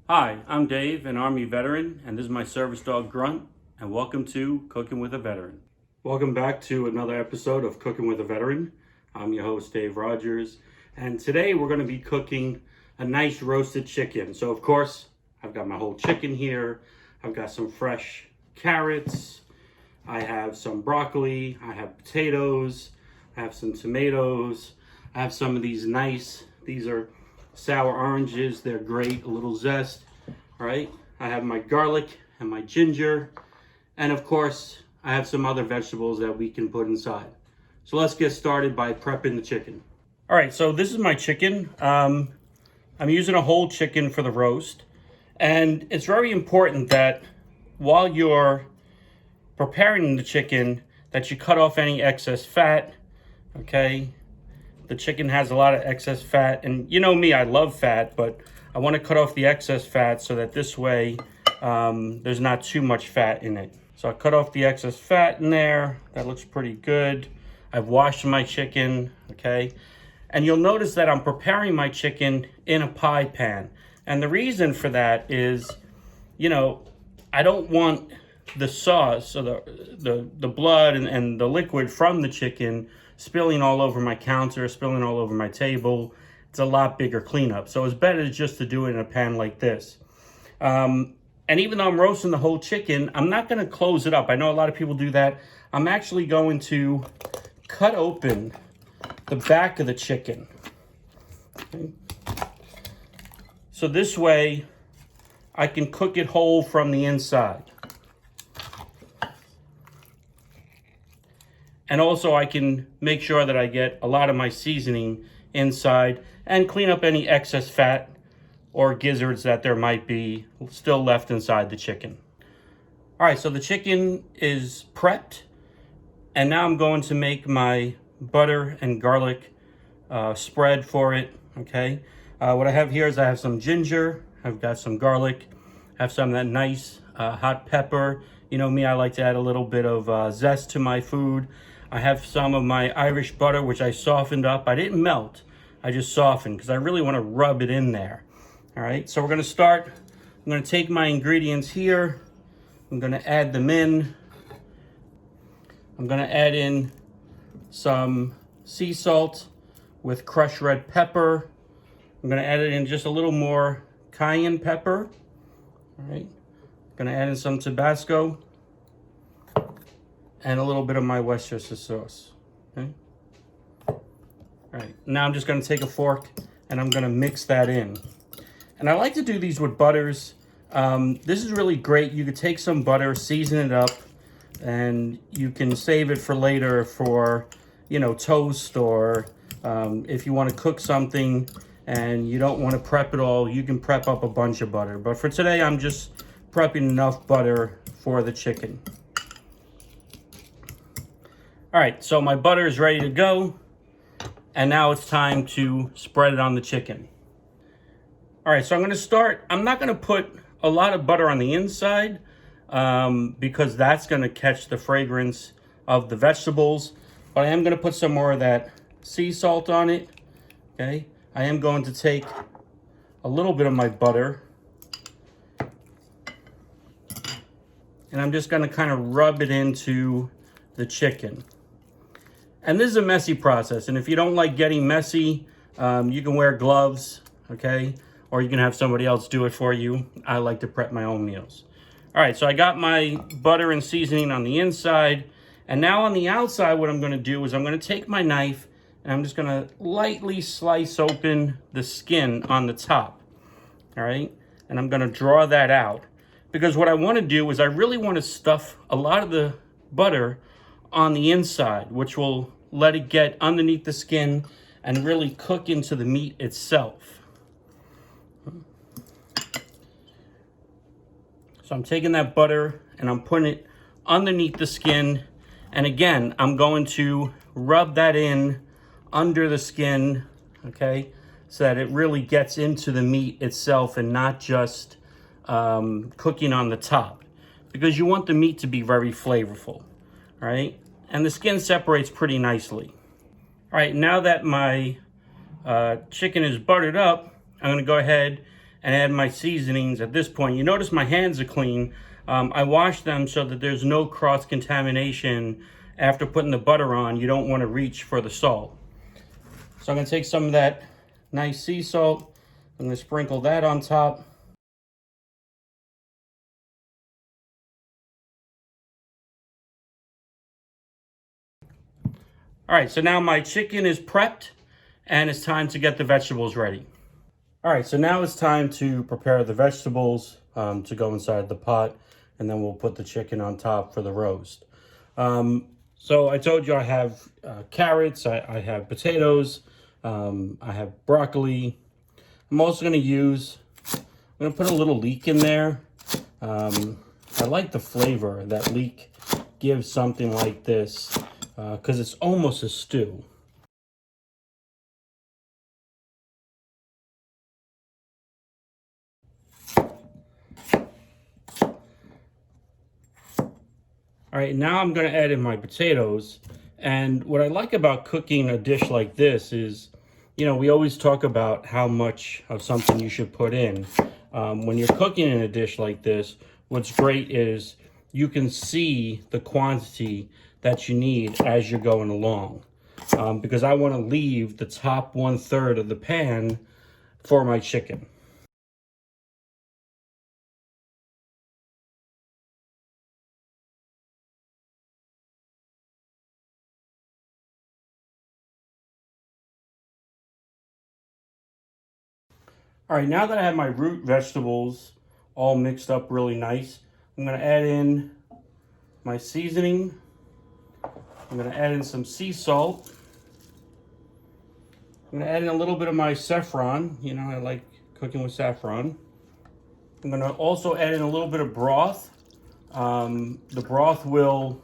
Hi, I'm Dave, an Army veteran, and this is my service dog Grunt, and welcome to Cooking with a Veteran. Welcome back to another episode of Cooking with a Veteran. I'm your host, Dave Rogers, and today we're going to be cooking a nice roasted chicken. So, of course, I've got my whole chicken here. I've got some fresh carrots. I have some broccoli. I have potatoes. I have some tomatoes. I have some of these these are sour oranges. They're great, a little zest. All right, I have my garlic and my ginger, and of course I have some other vegetables that we can put inside. So let's get started by prepping the chicken. All right, so this is my chicken. I'm using a whole chicken for the roast, and it's very important that while you're preparing the chicken that you cut off any excess fat. Okay, the chicken has a lot of excess fat, and you know me, I love fat, but I want to cut off the excess fat so that this way there's not too much fat in it. So I cut off the excess fat in there. That looks pretty good. I've washed my chicken, okay? And you'll notice that I'm preparing my chicken in a pie pan. And the reason for that is, you know, I don't want the sauce or the blood and the liquid from the chicken spilling all over my counter, spilling all over my table. It's a lot bigger cleanup. So it's better just to do it in a pan like this. And even though I'm roasting the whole chicken, I'm not going to close it up. I know a lot of people do that. I'm actually going to cut open the back of the chicken. Okay. So this way I can cook it whole from the inside. And also I can make sure that I get a lot of my seasoning inside and clean up any excess fat or gizzards that there might be still left inside the chicken. All right, so the chicken is prepped, and now I'm going to make my butter and garlic spread for it, okay? What I have here is I have some ginger, I've got some garlic, I have some of that nice hot pepper. You know me, I like to add a little bit of zest to my food. I have some of my Irish butter, which I softened up. I didn't melt, I just softened because I really want to rub it in there. All right, so we're going to start. I'm going to take my ingredients here. I'm going to add them in. I'm going to add in some sea salt with crushed red pepper. I'm going to add it in just a little more cayenne pepper. All right, I'm going to add in some Tabasco and a little bit of my Worcestershire sauce. Okay. All right, now I'm just going to take a fork and I'm going to mix that in. And I like to do these with butters. This is really great. You could take some butter, season it up, and you can save it for later for, you know, toast, or if you want to cook something and you don't want to prep it all, you can prep up a bunch of butter. But for today, I'm just prepping enough butter for the chicken. All right, so my butter is ready to go, and now it's time to spread it on the chicken. All right, so I'm gonna start. I'm not gonna put a lot of butter on the inside because that's gonna catch the fragrance of the vegetables, but I am gonna put some more of that sea salt on it, okay? I am going to take a little bit of my butter, and I'm just gonna kind of rub it into the chicken. And this is a messy process, and if you don't like getting messy, you can wear gloves, okay? Or you can have somebody else do it for you. I like to prep my own meals. All right, so I got my butter and seasoning on the inside, and now on the outside, what I'm gonna do is I'm gonna take my knife and I'm just gonna lightly slice open the skin on the top, all right? And I'm gonna draw that out, because what I wanna do is I really wanna stuff a lot of the butter on the inside, which will let it get underneath the skin and really cook into the meat itself. So I'm taking that butter and I'm putting it underneath the skin. And again, I'm going to rub that in under the skin, okay? So that it really gets into the meat itself and not just cooking on the top. Because you want the meat to be very flavorful, all right? And the skin separates pretty nicely. All right, now that my chicken is buttered up, I'm gonna go ahead and add my seasonings at this point. You notice my hands are clean. I wash them so that there's no cross-contamination. After putting the butter on, you don't want to reach for the salt. So I'm going to take some of that nice sea salt. I'm going to sprinkle that on top. All right, so now my chicken is prepped and it's time to get the vegetables ready. All right, so now it's time to prepare the vegetables to go inside the pot, and then we'll put the chicken on top for the roast. So I told you I have carrots, I have potatoes, I have broccoli. I'm also going to put a little leek in there. I like the flavor that leek gives something like this because it's almost a stew. All right, now I'm going to add in my potatoes. And what I like about cooking a dish like this is, you know, we always talk about how much of something you should put in. When you're cooking in a dish like this, what's great is you can see the quantity that you need as you're going along. Because I want to leave the top 1/3 of the pan for my chicken. All right, now that I have my root vegetables all mixed up really nice, I'm going to add in my seasoning. I'm going to add in some sea salt. I'm going to add in a little bit of my saffron. You know, I like cooking with saffron. I'm going to also add in a little bit of broth. The broth will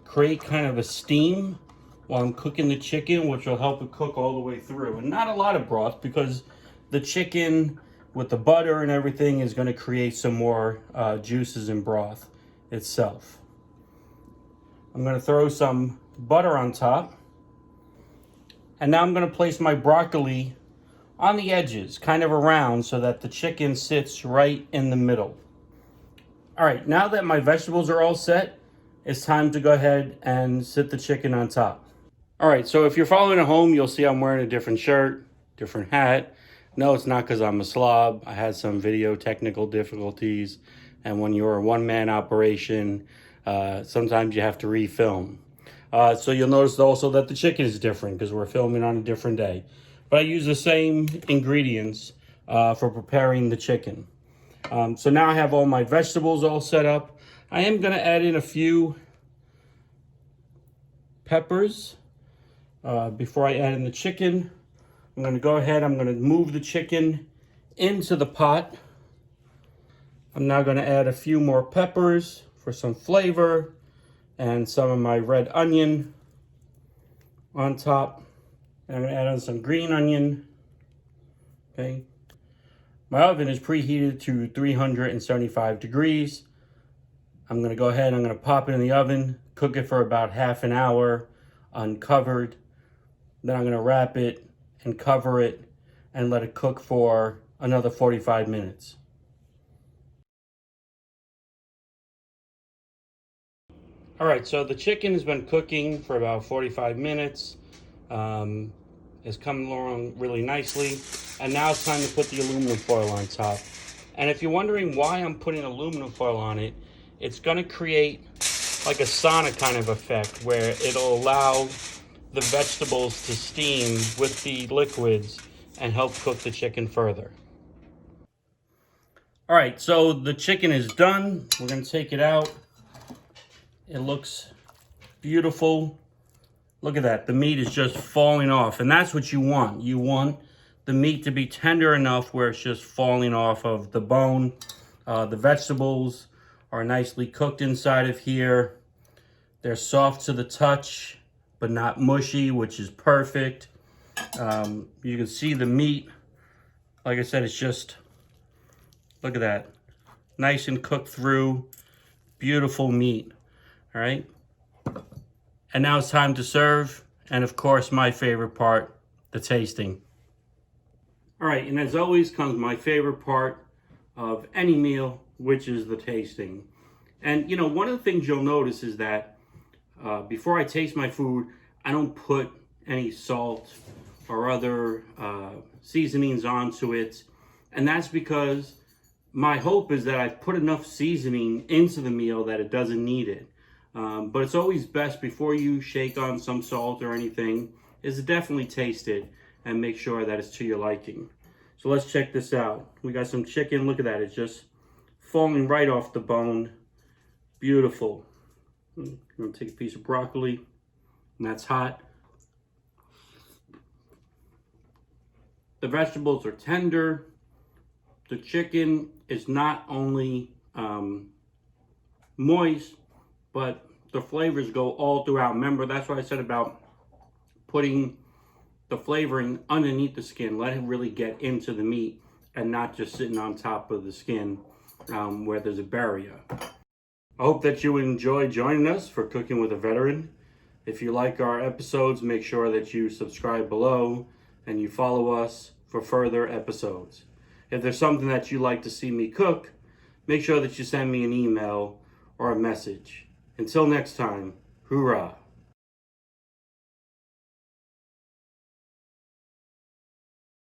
create kind of a steam while I'm cooking the chicken, which will help it cook all the way through. And not a lot of broth, because the chicken with the butter and everything is going to create some more juices in broth itself. I'm going to throw some butter on top. And now I'm going to place my broccoli on the edges, kind of around, so that the chicken sits right in the middle. All right, now that my vegetables are all set, it's time to go ahead and sit the chicken on top. All right, so if you're following at home, you'll see I'm wearing a different shirt, different hat. No, it's not because I'm a slob. I had some video technical difficulties, and when you're a one-man operation, sometimes you have to refilm. So you'll notice also that the chicken is different because we're filming on a different day. But I use the same ingredients for preparing the chicken. So now I have all my vegetables all set up. I am going to add in a few peppers before I add in the chicken. I'm going to go ahead, I'm going to move the chicken into the pot. I'm now going to add a few more peppers for some flavor and some of my red onion on top. And I'm going to add on some green onion. Okay. My oven is preheated to 375 degrees. I'm going to go ahead, I'm going to pop it in the oven, cook it for about half an hour uncovered. Then I'm going to wrap it and cover it and let it cook for another 45 minutes. All right, so the chicken has been cooking for about 45 minutes. It's coming along really nicely. And now it's time to put the aluminum foil on top. And if you're wondering why I'm putting aluminum foil on it, it's gonna create like a sauna kind of effect where it'll allow the vegetables to steam with the liquids and help cook the chicken further. All right, so the chicken is done. We're gonna take it out. It looks beautiful. Look at that, the meat is just falling off, and that's what you want. You want the meat to be tender enough where it's just falling off of the bone. The vegetables are nicely cooked inside of here. They're soft to the touch, but not mushy, which is perfect. You can see the meat. Like I said, it's just, look at that. Nice and cooked through, beautiful meat, all right? And now it's time to serve. And of course, my favorite part, the tasting. All right, and as always comes my favorite part, of any meal, which is the tasting. And you know, one of the things you'll notice is that before I taste my food, I don't put any salt or other seasonings onto it. And that's because my hope is that I've put enough seasoning into the meal that it doesn't need it. But it's always best before you shake on some salt or anything is to definitely taste it and make sure that it's to your liking. So let's check this out. We got some chicken. Look at that. It's just falling right off the bone. Beautiful. I'm going to take a piece of broccoli, and that's hot. The vegetables are tender. The chicken is not only moist, but the flavors go all throughout. Remember, that's what I said about putting the flavoring underneath the skin. Let it really get into the meat and not just sitting on top of the skin where there's a barrier. I hope that you enjoy joining us for Cooking with a Veteran. If you like our episodes, make sure that you subscribe below and you follow us for further episodes. If there's something that you'd like to see me cook, make sure that you send me an email or a message. Until next time, hoorah.